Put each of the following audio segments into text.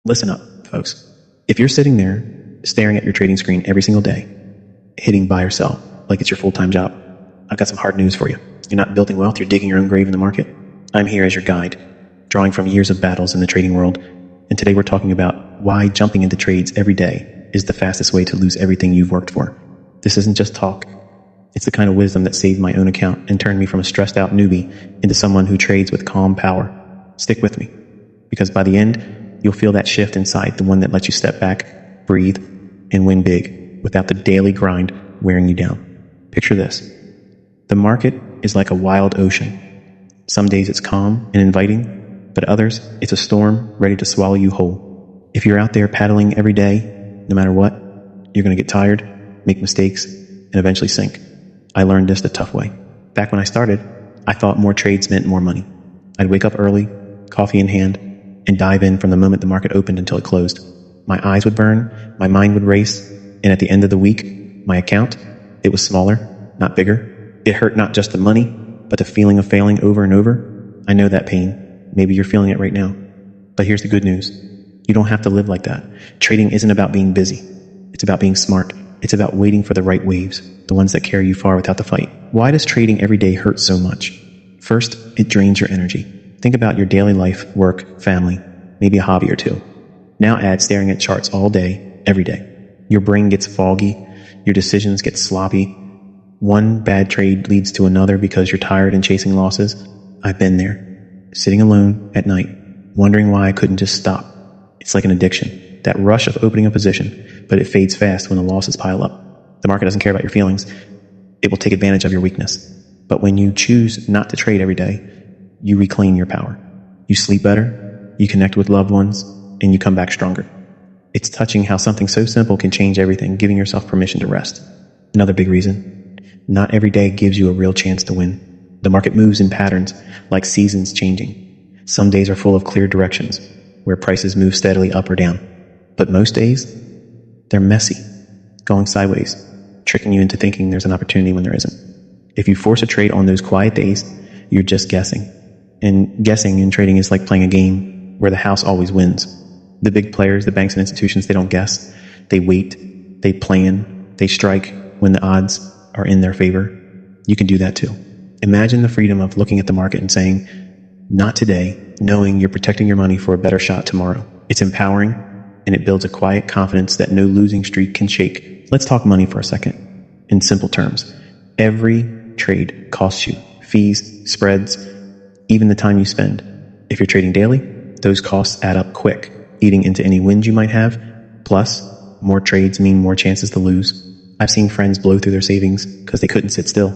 Listen up, folks. If you're sitting there staring at your trading screen every single day, hitting buy or sell like it's your full-time job, I've got some hard news for you. You're not building wealth, you're digging your own grave in the market. I'm here as your guide, drawing from years of battles in the trading world, and today we're talking about why jumping into trades every day is the fastest way to lose everything you've worked for. This isn't just talk. It's the kind of wisdom that saved my own account and turned me from a stressed-out newbie into someone who trades with calm power. Stick with me, because by the end, you'll feel that shift inside, the one that lets you step back, breathe, and win big without the daily grind wearing you down. Picture this. The market is like a wild ocean. Some days it's calm and inviting, but others, it's a storm ready to swallow you whole. If you're out there paddling every day, no matter what, you're going to get tired, make mistakes, and eventually sink. I learned this the tough way. Back when I started, I thought more trades meant more money. I'd wake up early, coffee in hand, and dive in from the moment the market opened until it closed. My eyes would burn, my mind would race, and at the end of the week, my account, it was smaller, not bigger. It hurt not just the money, but the feeling of failing over and over. I know that pain. Maybe you're feeling it right now. But here's the good news. You don't have to live like that. Trading isn't about being busy. It's about being smart. It's about waiting for the right waves, the ones that carry you far without the fight. Why does trading every day hurt so much? First, it drains your energy. Think about your daily life, work, family, maybe a hobby or two. Now add staring at charts all day, every day. Your brain gets foggy, your decisions get sloppy. One bad trade leads to another because you're tired and chasing losses. I've been there, sitting alone at night, wondering why I couldn't just stop. It's like an addiction, that rush of opening a position, but it fades fast when the losses pile up. The market doesn't care about your feelings. It will take advantage of your weakness. But when you choose not to trade every day, you reclaim your power. You sleep better, you connect with loved ones, and you come back stronger. It's touching how something so simple can change everything, giving yourself permission to rest. Another big reason, not every day gives you a real chance to win. The market moves in patterns, like seasons changing. Some days are full of clear directions, where prices move steadily up or down. But most days, they're messy, going sideways, tricking you into thinking there's an opportunity when there isn't. If you force a trade on those quiet days, you're just guessing. And guessing in trading is like playing a game where the house always wins. The big players, the banks and institutions, they don't guess. They wait, they plan, they strike when the odds are in their favor. You can do that too. Imagine the freedom of looking at the market and saying, not today, knowing you're protecting your money for a better shot tomorrow. It's empowering, and it builds a quiet confidence that no losing streak can shake. Let's talk money for a second. In simple terms, every trade costs you fees, spreads, even the time you spend. If you're trading daily, those costs add up quick, eating into any wins you might have. Plus, more trades mean more chances to lose. I've seen friends blow through their savings because they couldn't sit still.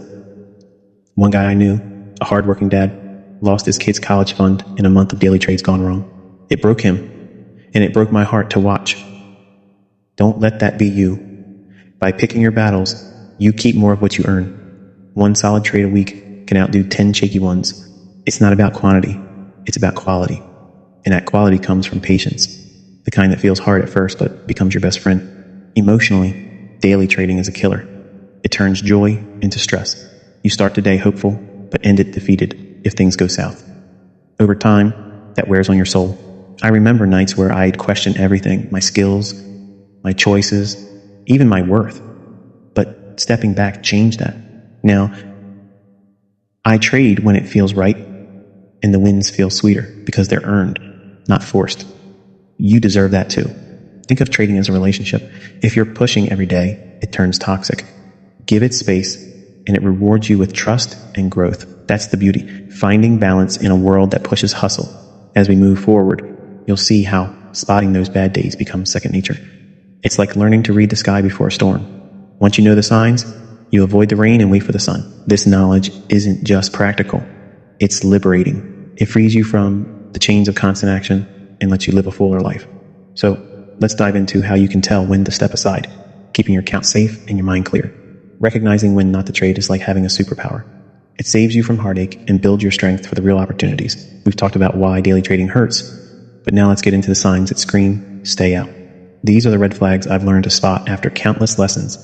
One guy I knew, a hardworking dad, lost his kid's college fund in a month of daily trades gone wrong. It broke him, and it broke my heart to watch. Don't let that be you. By picking your battles, you keep more of what you earn. One solid trade a week can outdo 10 shaky ones. It's not about quantity, it's about quality. And that quality comes from patience, the kind that feels hard at first but becomes your best friend. Emotionally, daily trading is a killer. It turns joy into stress. You start the day hopeful, but end it defeated if things go south. Over time, that wears on your soul. I remember nights where I'd question everything, my skills, my choices, even my worth. But stepping back changed that. Now, I trade when it feels right, and the wins feel sweeter because they're earned, not forced. You deserve that too. Think of trading as a relationship. If you're pushing every day, it turns toxic. Give it space, and it rewards you with trust and growth. That's the beauty, finding balance in a world that pushes hustle. As we move forward, you'll see how spotting those bad days becomes second nature. It's like learning to read the sky before a storm. Once you know the signs, you avoid the rain and wait for the sun. This knowledge isn't just practical. It's liberating. It frees you from the chains of constant action and lets you live a fuller life. So let's dive into how you can tell when to step aside, keeping your account safe and your mind clear. Recognizing when not to trade is like having a superpower. It saves you from heartache and builds your strength for the real opportunities. We've talked about why daily trading hurts, but now let's get into the signs that scream, stay out. These are the red flags I've learned to spot after countless lessons,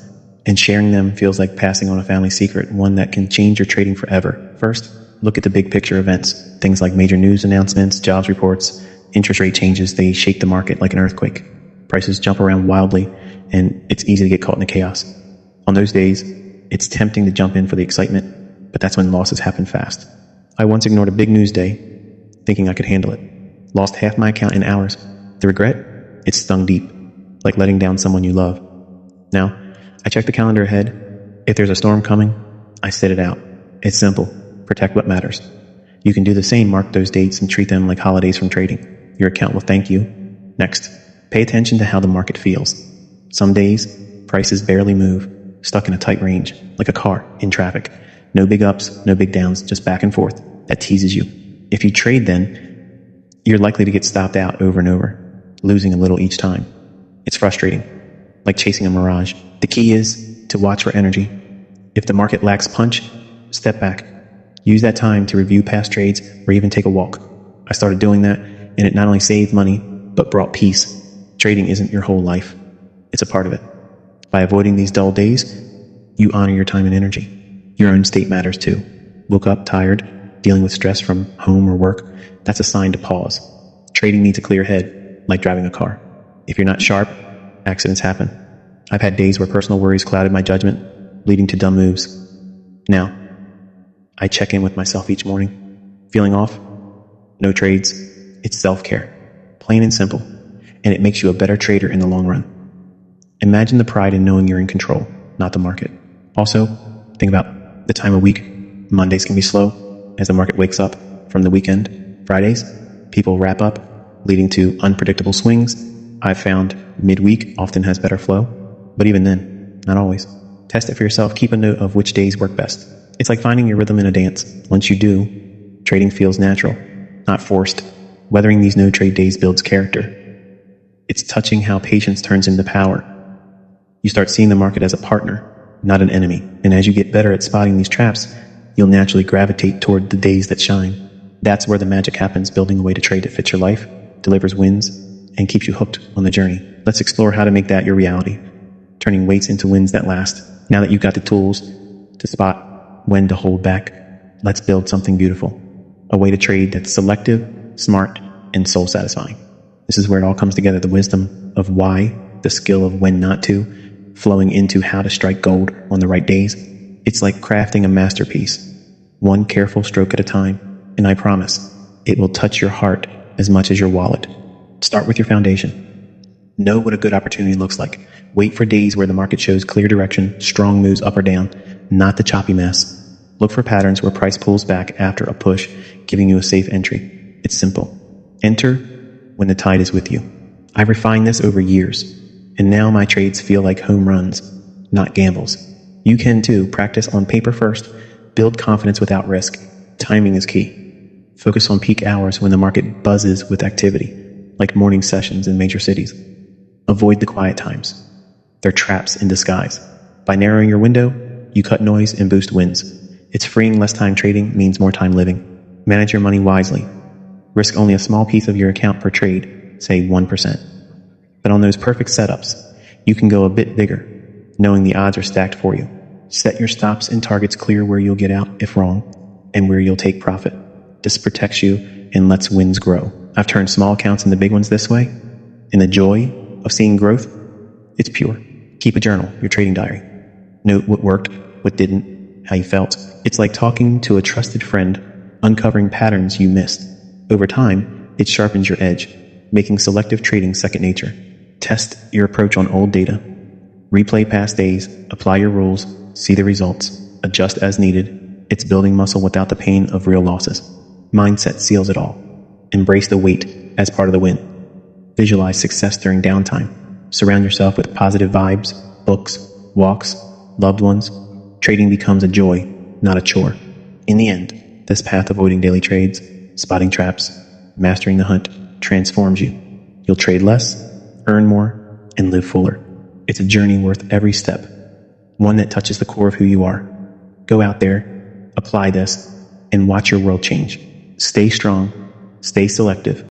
and sharing them feels like passing on a family secret, one that can change your trading forever. First, look at the big picture events, things like major news announcements, jobs reports, interest rate changes, they shake the market like an earthquake. Prices jump around wildly, and it's easy to get caught in the chaos. On those days, it's tempting to jump in for the excitement, but that's when losses happen fast. I once ignored a big news day, thinking I could handle it. Lost half my account in hours. The regret? It stung deep, like letting down someone you love. Now, I check the calendar ahead. If there's a storm coming, I sit it out. It's simple. Protect what matters. You can do the same, mark those dates and treat them like holidays from trading. Your account will thank you. Next, pay attention to how the market feels. Some days, prices barely move, stuck in a tight range, like a car in traffic. No big ups, no big downs, just back and forth. That teases you. If you trade then, you're likely to get stopped out over and over, losing a little each time. It's frustrating, like chasing a mirage. The key is to watch for energy. If the market lacks punch, step back. Use that time to review past trades or even take a walk. I started doing that, and it not only saved money, but brought peace. Trading isn't your whole life. It's a part of it. By avoiding these dull days, you honor your time and energy. Your own state matters too. Woke up tired, dealing with stress from home or work, that's a sign to pause. Trading needs a clear head, like driving a car. If you're not sharp, accidents happen. I've had days where personal worries clouded my judgment, leading to dumb moves. Now, I check in with myself each morning. Feeling off? No trades. It's self-care. Plain and simple. And it makes you a better trader in the long run. Imagine the pride in knowing you're in control, not the market. Also, think about the time of week. Mondays can be slow as the market wakes up from the weekend. Fridays, people wrap up, leading to unpredictable swings. I've found midweek often has better flow, but even then, not always. Test it for yourself. Keep a note of which days work best. It's like finding your rhythm in a dance. Once you do, trading feels natural, not forced. Weathering these no-trade days builds character. It's touching how patience turns into power. You start seeing the market as a partner, not an enemy. And as you get better at spotting these traps, you'll naturally gravitate toward the days that shine. That's where the magic happens, building a way to trade that fits your life, delivers wins, and keeps you hooked on the journey. Let's explore how to make that your reality, turning waits into wins that last. Now that you've got the tools to spot when to hold back, let's build something beautiful. A way to trade that's selective, smart, and soul-satisfying. This is where it all comes together, the wisdom of why, the skill of when not to, flowing into how to strike gold on the right days. It's like crafting a masterpiece, one careful stroke at a time, and I promise, it will touch your heart as much as your wallet. Start with your foundation. Know what a good opportunity looks like. Wait for days where the market shows clear direction, strong moves up or down, not the choppy mess. Look for patterns where price pulls back after a push, giving you a safe entry. It's simple. Enter when the tide is with you. I've refined this over years, and now my trades feel like home runs, not gambles. You can too. Practice on paper first. Build confidence without risk. Timing is key. Focus on peak hours when the market buzzes with activity, like morning sessions in major cities. Avoid the quiet times. They're traps in disguise. By narrowing your window, you cut noise and boost wins. It's freeing. Less time trading means more time living. Manage your money wisely. Risk only a small piece of your account per trade, say 1%. But on those perfect setups, you can go a bit bigger, knowing the odds are stacked for you. Set your stops and targets clear where you'll get out if wrong, and where you'll take profit. This protects you and lets wins grow. I've turned small accounts into big ones this way, and the joy of seeing growth, it's pure. Keep a journal, your trading diary. Note what worked, what didn't, how you felt. It's like talking to a trusted friend, uncovering patterns you missed. Over time, it sharpens your edge, making selective trading second nature. Test your approach on old data. Replay past days, apply your rules, see the results, adjust as needed. It's building muscle without the pain of real losses. Mindset seals it all. Embrace the wait as part of the win. Visualize success during downtime. Surround yourself with positive vibes, books, walks, loved ones. Trading becomes a joy, not a chore. In the end, this path avoiding daily trades, spotting traps, mastering the hunt, transforms you. You'll trade less, earn more, and live fuller. It's a journey worth every step, one that touches the core of who you are. Go out there, apply this, and watch your world change. Stay strong, stay selective,